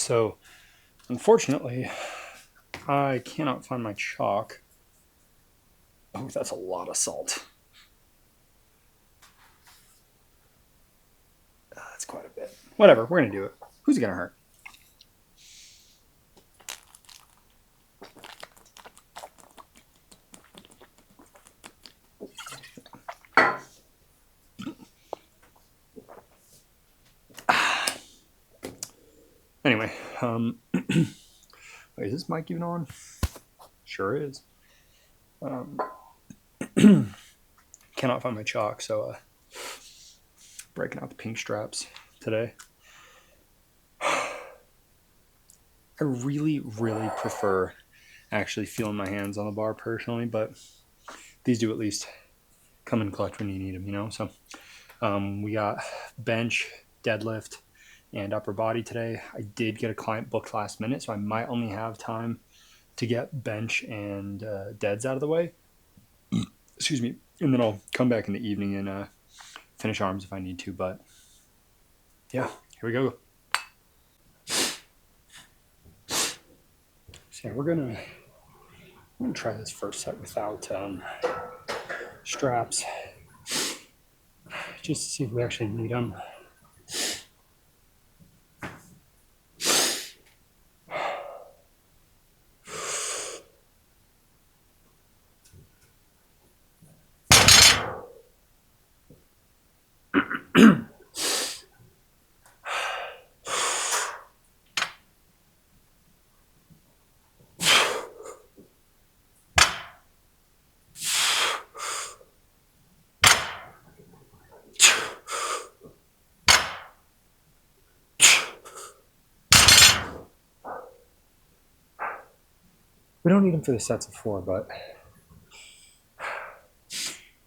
So, unfortunately, I cannot find my chalk. Oh, that's a lot of salt. That's quite a bit. Whatever, we're going to do it. Who's it going to hurt? Anyway, wait, is this mic even on? Sure is. Cannot find my chalk, so breaking out the pink straps today. I really, really prefer actually feeling my hands on the bar personally, but these do at least come in clutch when you need them, you know? So we got bench, deadlift, and upper body today. I did get a client booked last minute, so I might only have time to get bench and deads out of the way. Excuse me. And then I'll come back in the evening and finish arms if I need to. But yeah, here we go. So yeah, we're gonna try this first set without straps, just to see if we actually need them. We don't need them for the sets of 4, but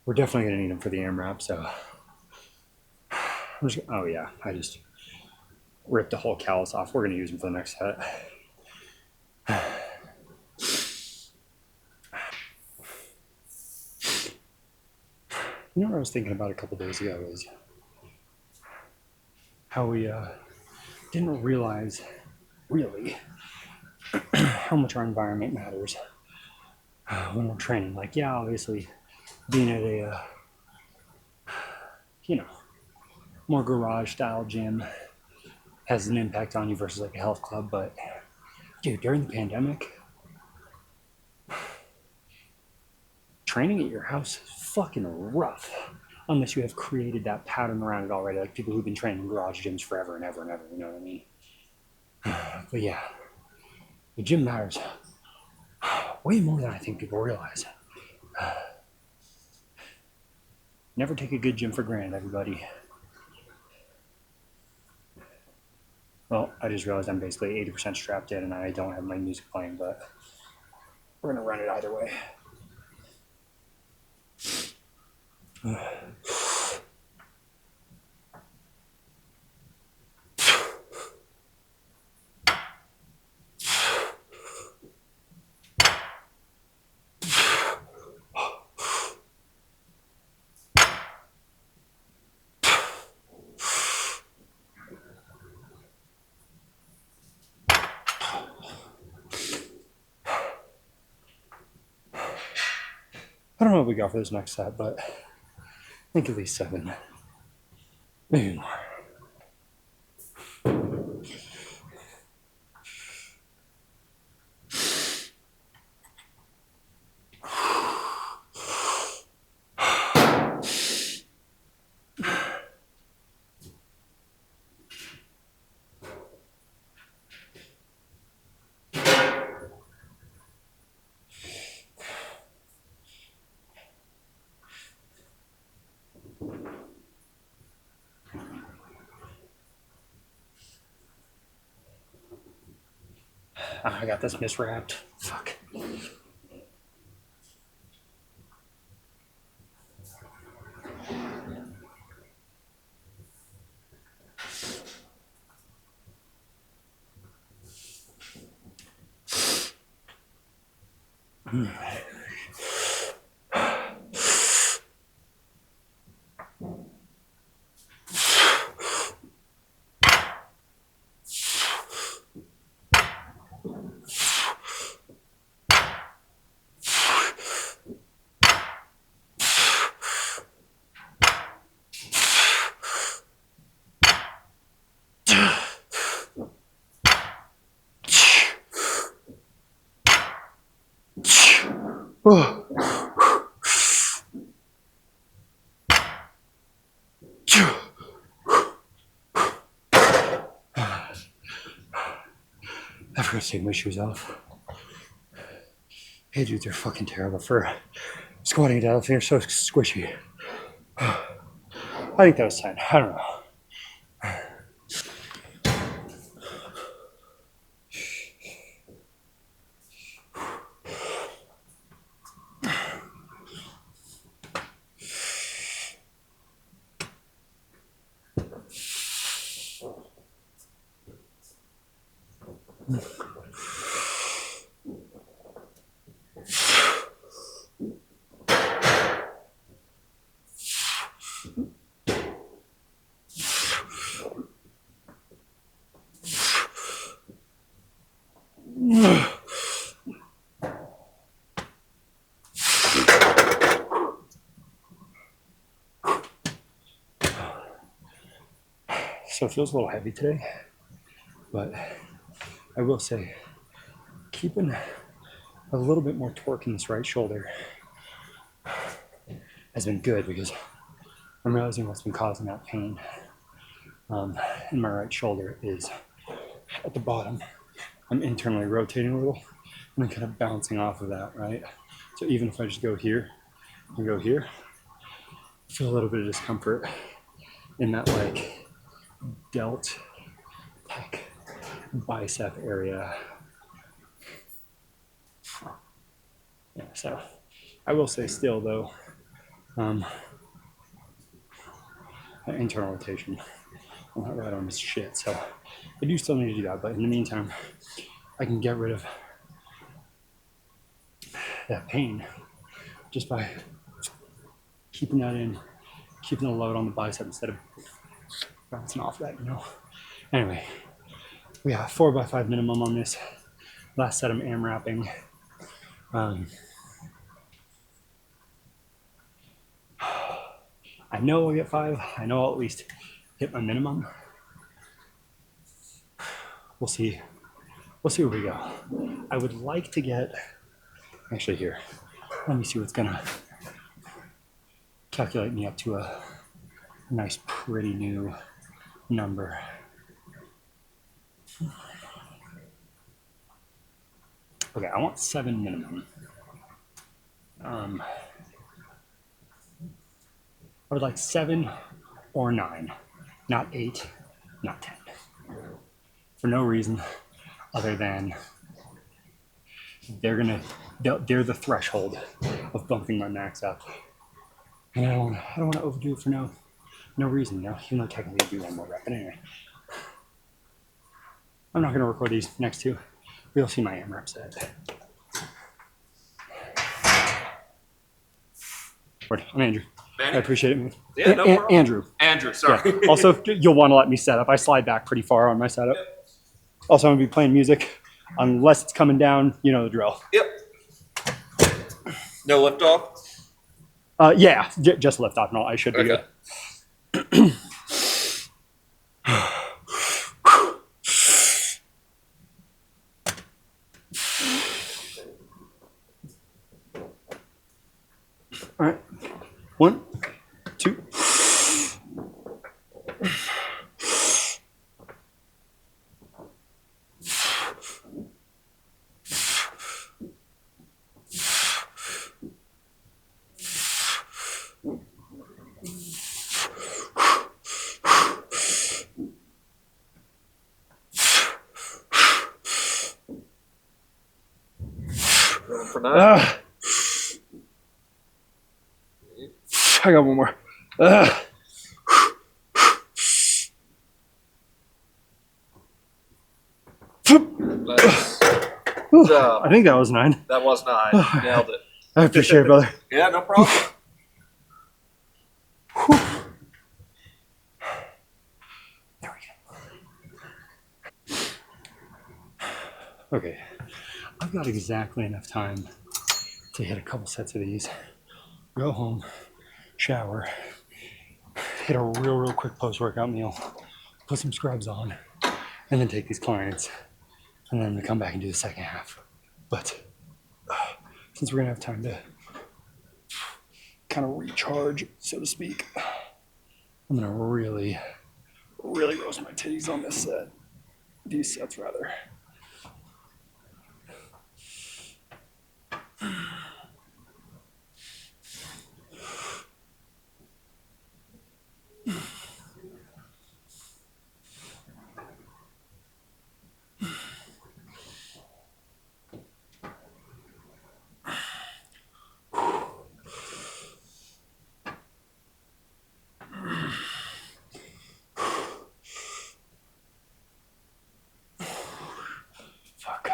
we're definitely going to need them for the AMRAP, so oh yeah, I just ripped the whole callus off. We're going to use them for the next set. You know what I was thinking about a couple days ago is how we didn't realize, really, how much our environment matters when we're training. Like, yeah, obviously, being at a, more garage-style gym has an impact on you versus like a health club. But, dude, during the pandemic, training at your house is fucking rough. Unless you have created that pattern around it already, like people who've been training in garage gyms forever and ever and ever, you know what I mean? But yeah, the gym matters way more than I think people realize. Never take a good gym for granted, everybody. Well, I just realized I'm basically 80% strapped in and I don't have my music playing, but we're going to run it either way. I don't know what we got for this next set, but I think at least 7, maybe more. I got this miswrapped. Fuck. I forgot to take my shoes off. Hey, dude, they're fucking terrible for squatting down. They're so squishy. I think that was 10. I don't know. So it feels a little heavy today, but I will say keeping a little bit more torque in this right shoulder has been good because I'm realizing what's been causing that pain in my right shoulder is at the bottom. I'm internally rotating a little and then kind of bouncing off of that, right? So even if I just go here and go here, I feel a little bit of discomfort in that like delt, pec, bicep area. Yeah, so I will say still though, internal rotation on that right arm is shit. So I do still need to do that, but in the meantime, I can get rid of that pain just by keeping that in, keeping the load on the bicep instead of bouncing off that, you know. Anyway, we got 4x5 minimum on this. Last set I'm AMRAPing. I know I'll get 5. I know I'll at least hit my minimum. We'll see. We'll see where we go. I would like to get, actually here, let me see what's gonna calculate me up to a nice, pretty new number. Okay, I want 7 minimum. I would like 7 or 9, not 8, not 10. For no reason other than they're the threshold of bumping my max up. And I don't want to overdo it for no reason, you know, even though technically I do one more rep. But anyway, I'm not going to record these next two. You'll see my AMRAP set. I'm Andrew. Manny? I appreciate it, man. Yeah, no problem. Andrew. Andrew, sorry. Yeah. Also, you'll want to let me set up. I slide back pretty far on my setup. Yep. Also, I'm going to be playing music. Unless it's coming down, you know the drill. Yep. No lift off? Yeah, just lift off. No, I should be good. All right. 1, 2. For now. I got one more. I think that was 9. That was 9. Nailed it. I appreciate it, brother. Yeah, no problem. There we go. Okay. I've got exactly enough time to hit a couple sets of these, go home, shower, hit a real quick post-workout meal, put some scrubs on, and then take these clients, and then come back and do the second half. But since we're gonna have time to kind of recharge, so to speak, I'm gonna really roast my titties on this set. These sets, rather. Fuck.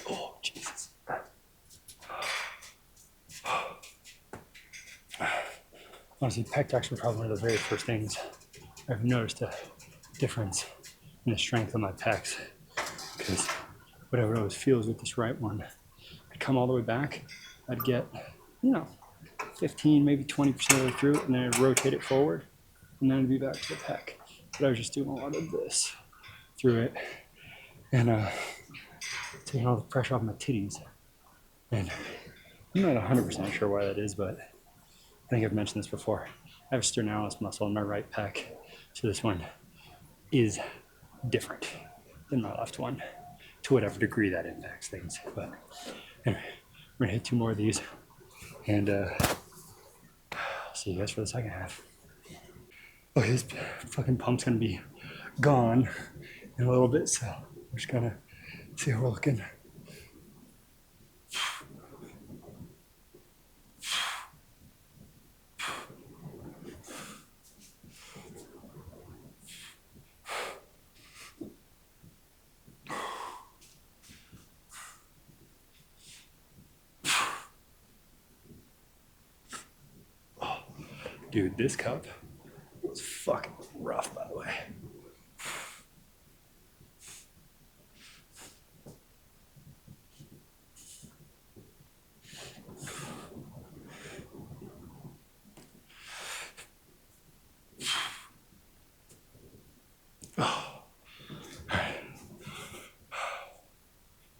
Oh, Jesus. Oh, Jesus. Honestly, pec decks were probably one of the very first things I've noticed a difference in the strength of my pecs. Because whatever it always feels with this right one, I'd come all the way back, I'd get, 15, maybe 20% of the way through it, and then I'd rotate it forward, and then I'd be back to the pec. But I was just doing a lot of this through it, and taking all the pressure off my titties. And I'm not 100% sure why that is, but I think I've mentioned this before. I have a sternalis muscle in my right pec, so this one is different than my left one, to whatever degree that impacts things. But anyway, we're gonna hit 2 more of these, and I'll see you guys for the second half. Okay, this fucking pump's gonna be gone in a little bit, so we're just gonna see how we're looking. Dude, this cup was fucking rough, by the way.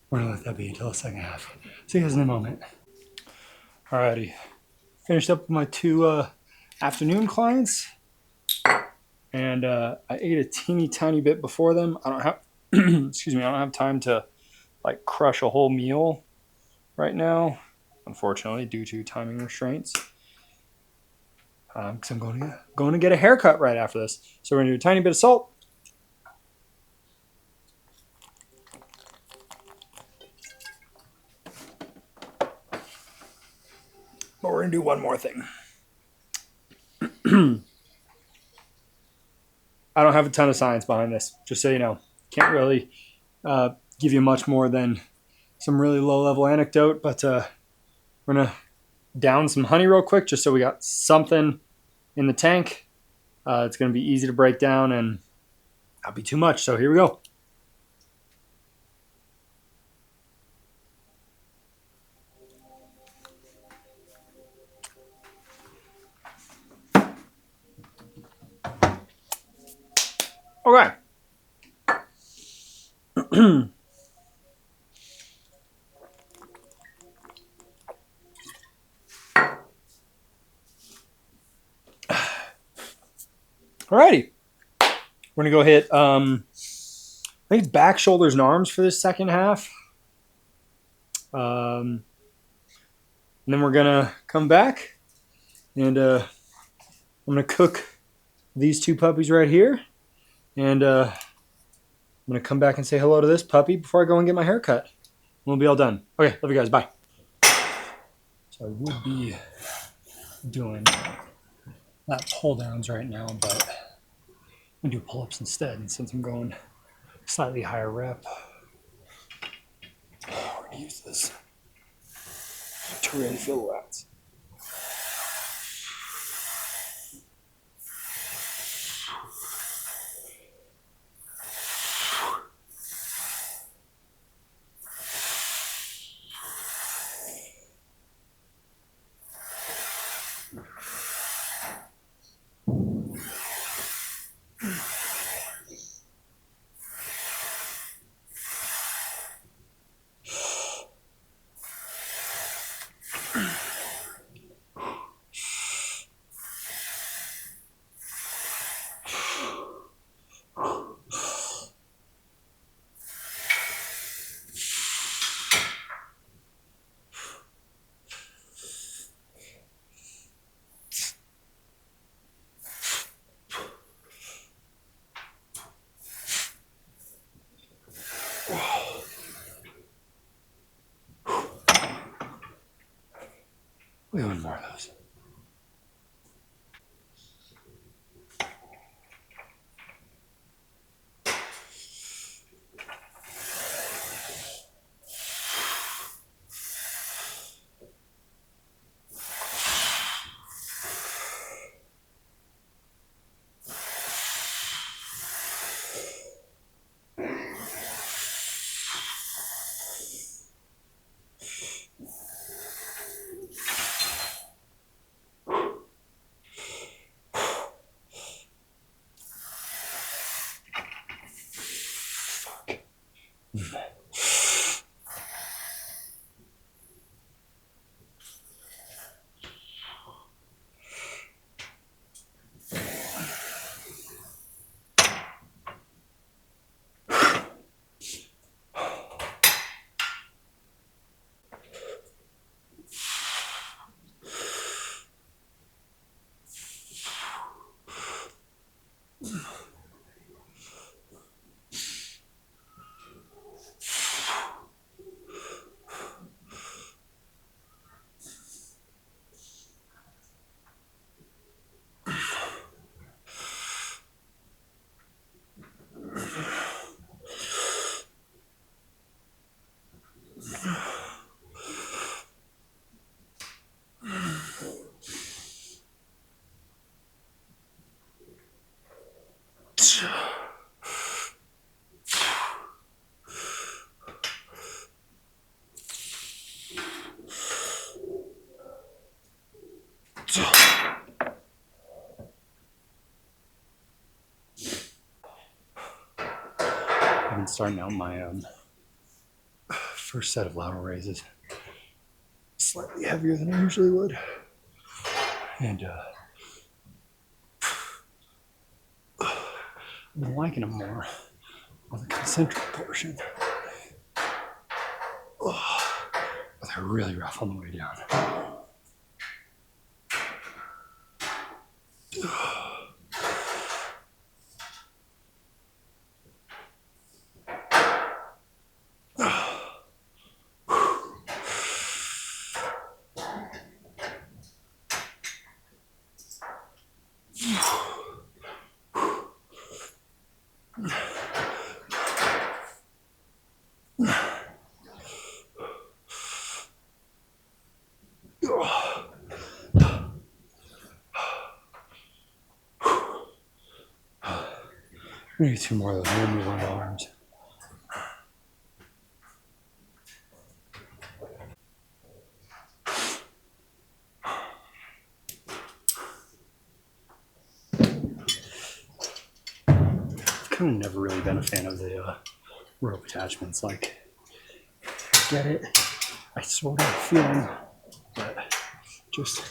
We're gonna let that be until the second half. See you guys in a moment. Alrighty, finished up with my 2 afternoon clients, and I ate a teeny tiny bit before them. I don't have, excuse me, I don't have time to like crush a whole meal right now, unfortunately, due to timing restraints. Because I'm going to get a haircut right after this, so we're gonna do a tiny bit of salt. But we're gonna do one more thing. I don't have a ton of science behind this, just so you know. Can't really give you much more than some really low-level anecdote, but we're gonna down some honey real quick, just so we got something in the tank. It's gonna be easy to break down and not be too much. So here we go. Okay. Alrighty. We're gonna go hit I think back, shoulders, and arms for this second half. And then we're gonna come back and I'm gonna cook these 2 puppies right here. And I'm gonna come back and say hello to this puppy before I go and get my hair cut. We'll be all done. Okay, love you guys. Bye. So I would be doing that pull downs right now, but I'm gonna do pull-ups instead, and since I'm going slightly higher rep, we're gonna use this to really feel the lats. We want more of those. I've been starting out my first set of lateral raises slightly heavier than I usually would, and I've been liking them more on the concentric portion. But they're really rough on the way down. Maybe two more of those. We'll move on to arms. I've kind of never really been a fan of the rope attachments. Like, I get it. I sort of feel them, but just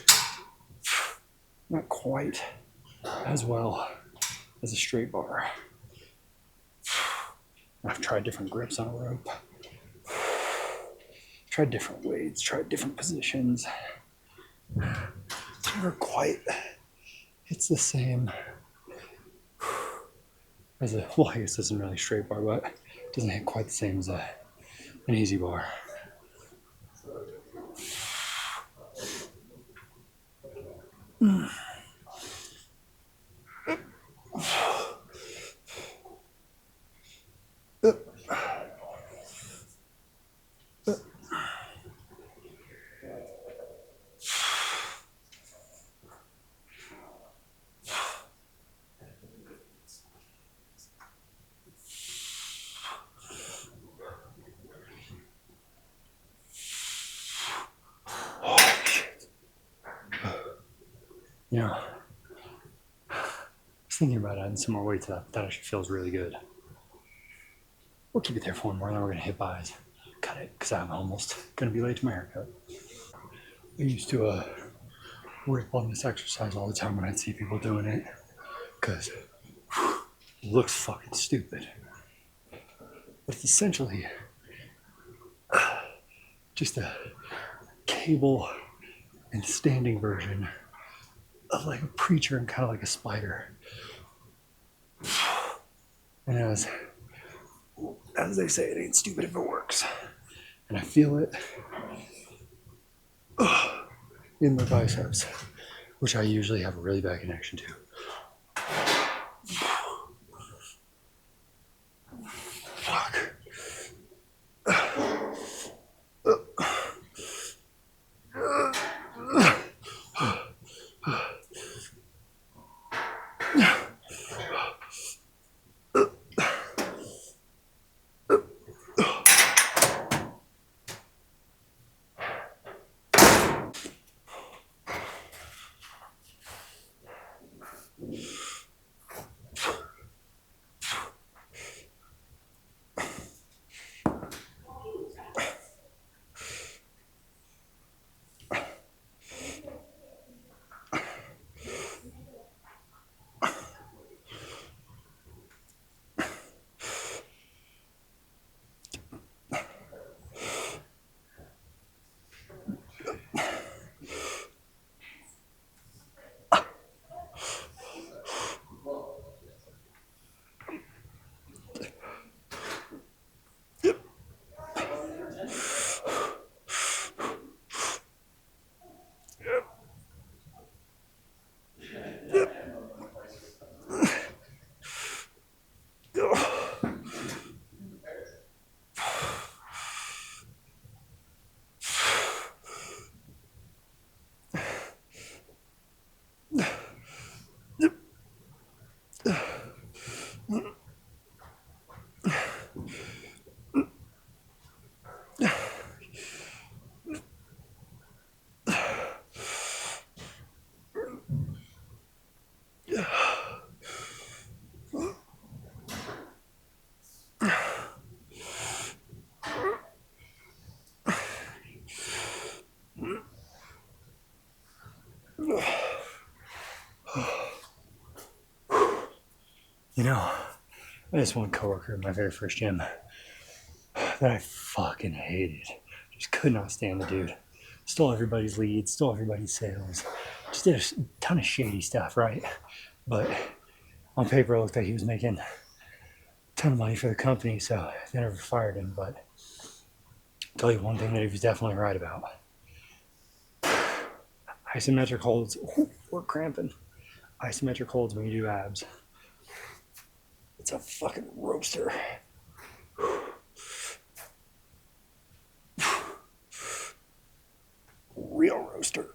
not quite as well as a straight bar. I've tried different grips on a rope, tried different weights, tried different positions. It's never quite hits the same as a, well, I guess this isn't really a straight bar, but it doesn't hit quite the same as an easy bar. You know, I was thinking about adding some more weight to that, but that actually feels really good. We'll keep it there for one more, then we're gonna hit buys. Cut it, because I'm almost gonna be late to my haircut. I used to rip on this exercise all the time when I'd see people doing it, because it looks fucking stupid. But it's essentially just a cable and standing version of like a preacher and kind of like a spider. And as they say, it ain't stupid if it works. And I feel it in my biceps, which I usually have a really bad connection to. Fuck. You know, I just one coworker in my very first gym that I fucking hated. Just could not stand the dude. Stole everybody's leads, stole everybody's sales. Just did a ton of shady stuff, right? But on paper, it looked like he was making a ton of money for the company, so they never fired him. But I'll tell you one thing that he was definitely right about. Isometric holds, we're cramping. Isometric holds when you do abs. It's a fucking roaster. Real roaster.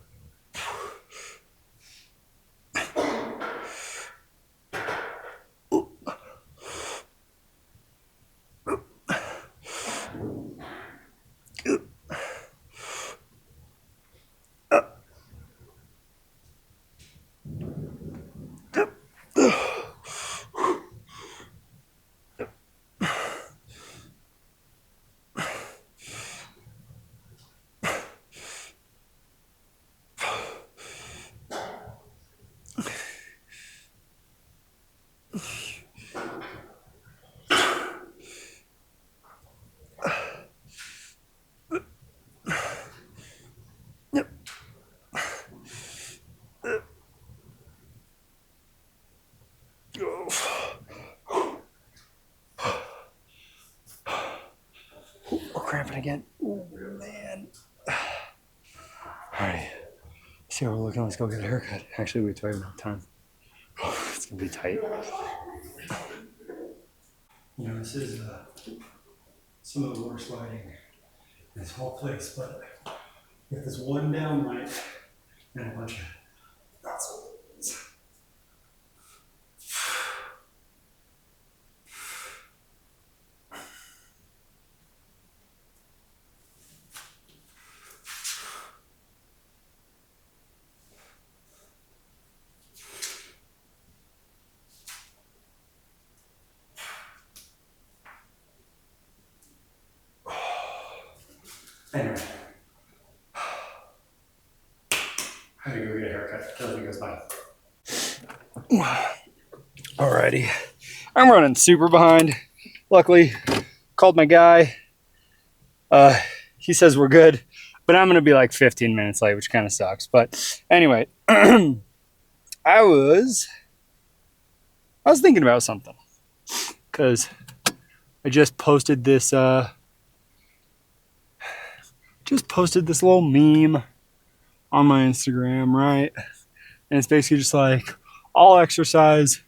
We're cramping again. Oh, man. All right. See how we're looking. Let's go get a haircut. Actually, we have enough time. It's going to be tight. You know, this is some of the worst lighting in this whole place, but get this one down right and a bunch of nuts. Anyway. I gotta go get a haircut. Till he goes by. Alrighty. I'm running super behind. Luckily, called my guy. He says we're good, but I'm gonna be like 15 minutes late, which kind of sucks. But anyway, I was thinking about something because I just posted this little meme on my Instagram, right? And it's basically just like all exercise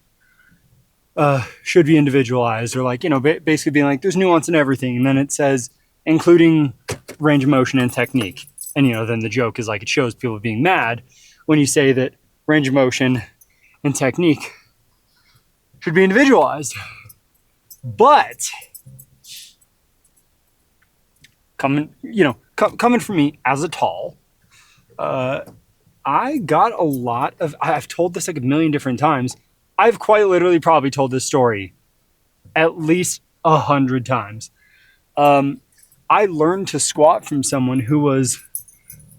should be individualized, or like, you know, basically being like there's nuance in everything, and then it says including range of motion and technique. And you know, then the joke is like it shows people being mad when you say that range of motion and technique should be individualized. But coming from me as a tall, I got a lot of. I've told this like a million different times. I've quite literally probably told this story at least 100 times. I learned to squat from someone who was,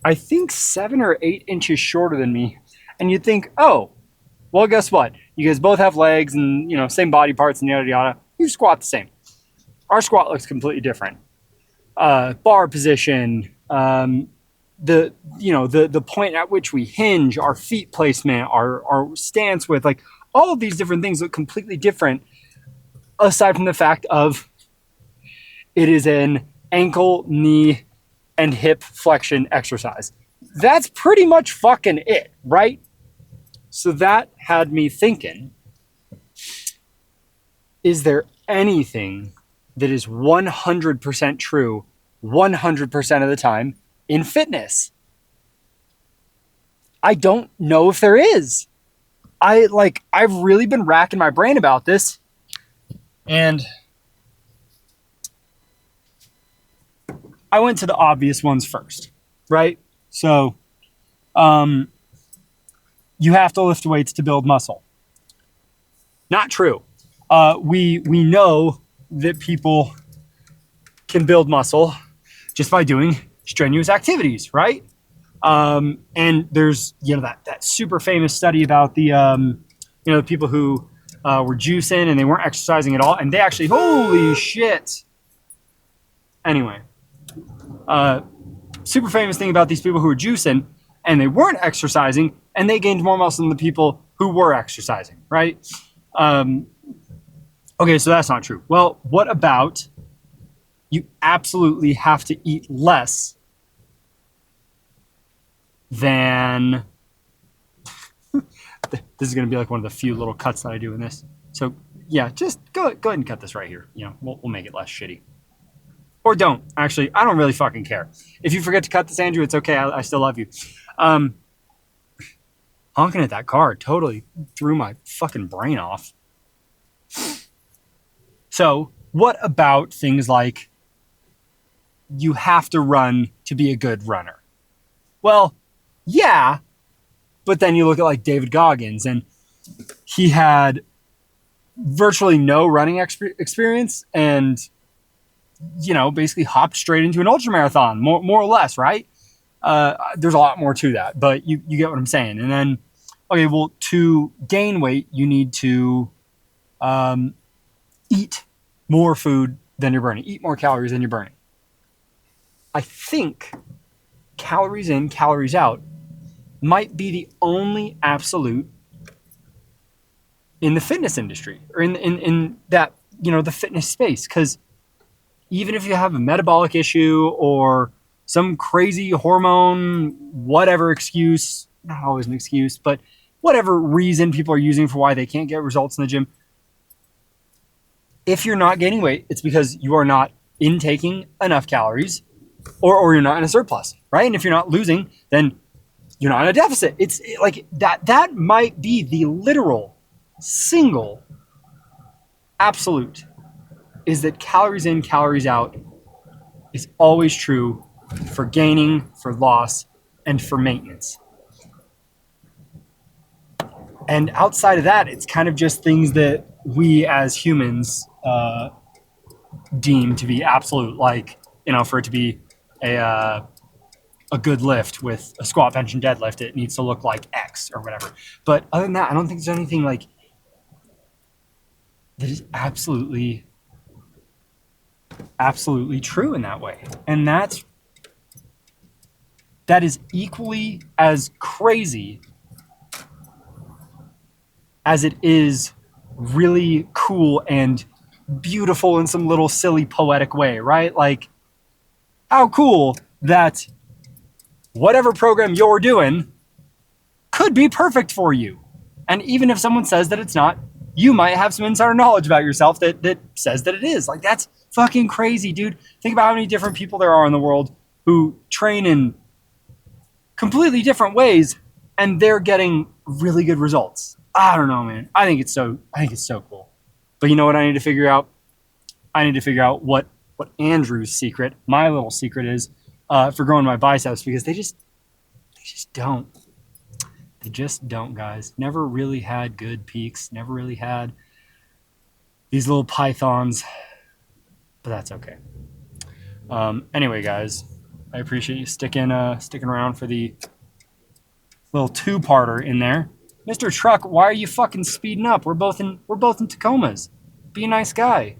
I think, 7 or 8 inches shorter than me. And you'd think, oh, well, guess what? You guys both have legs and, you know, same body parts and yada yada. You squat the same. Our squat looks completely different. Bar position, the point at which we hinge, our feet placement, our stance width, like all of these different things look completely different. Aside from the fact of it is an ankle, knee, and hip flexion exercise. That's pretty much fucking it, right? So that had me thinking, is there anything that is 100% true 100% of the time in fitness? I don't know if there is. I've really been racking my brain about this, and I went to the obvious ones first, right? So, you have to lift weights to build muscle. Not true. We know that people can build muscle just by doing strenuous activities, right? And there's, you know, that super famous study about the, the people who were juicing and they weren't exercising at all, and they actually, holy shit. Anyway, super famous thing about these people who were juicing and they weren't exercising, and they gained more muscle than the people who were exercising, right? Okay, so that's not true. Well, what about you absolutely have to eat less than... This is going to be like one of the few little cuts that I do in this. So yeah, just go ahead and cut this right here. You know, we'll make it less shitty. Or don't. Actually, I don't really fucking care. If you forget to cut this, Andrew, it's okay. I still love you. Honking at that car totally threw my fucking brain off. So what about things like you have to run to be a good runner? Well, yeah, but then you look at like David Goggins, and he had virtually no running experience and, you know, basically hopped straight into an ultramarathon, more or less, right? There's a lot more to that, but you get what I'm saying. And then, okay, well, to gain weight, you need to eat more food than you're burning, eat more calories than you're burning. I think calories in, calories out might be the only absolute in the fitness industry, or in that, you know, the fitness space. Because even if you have a metabolic issue or some crazy hormone, whatever excuse, not always an excuse, but whatever reason people are using for why they can't get results in the gym, if you're not gaining weight, it's because you are not intaking enough calories, or you're not in a surplus, right? And if you're not losing, then you're not in a deficit. It's like that might be the literal single absolute, is that calories in, calories out is always true for gaining, for loss, and for maintenance. And outside of that, it's kind of just things that we as humans deem to be absolute, like, you know, for it to be a good lift with a squat, bench, and deadlift. It needs to look like X or whatever. But other than that, I don't think there's anything like that is absolutely true in that way. And that is equally as crazy as it is really cool and beautiful in some little silly poetic way, right? Like, how cool that whatever program you're doing could be perfect for you. And even if someone says that it's not, you might have some insider knowledge about yourself that says that it is. Like, that's fucking crazy, dude. Think about how many different people there are in the world who train in completely different ways and they're getting really good results. I don't know, man. I think it's so cool. But you know what I need to figure out? I need to figure out what Andrew's secret, my little secret is for growing my biceps, because they just don't. They just don't, guys. Never really had good peaks. Never really had these little pythons. But that's okay. Anyway, guys, I appreciate you sticking around for the little two-parter in there. Mr. Truck, why are you fucking speeding up? We're both in Tacomas. Be a nice guy.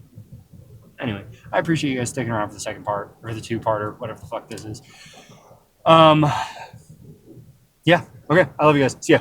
Anyway, I appreciate you guys sticking around for the second part, or the two-parter, whatever the fuck this is. Yeah. Okay. I love you guys. See ya.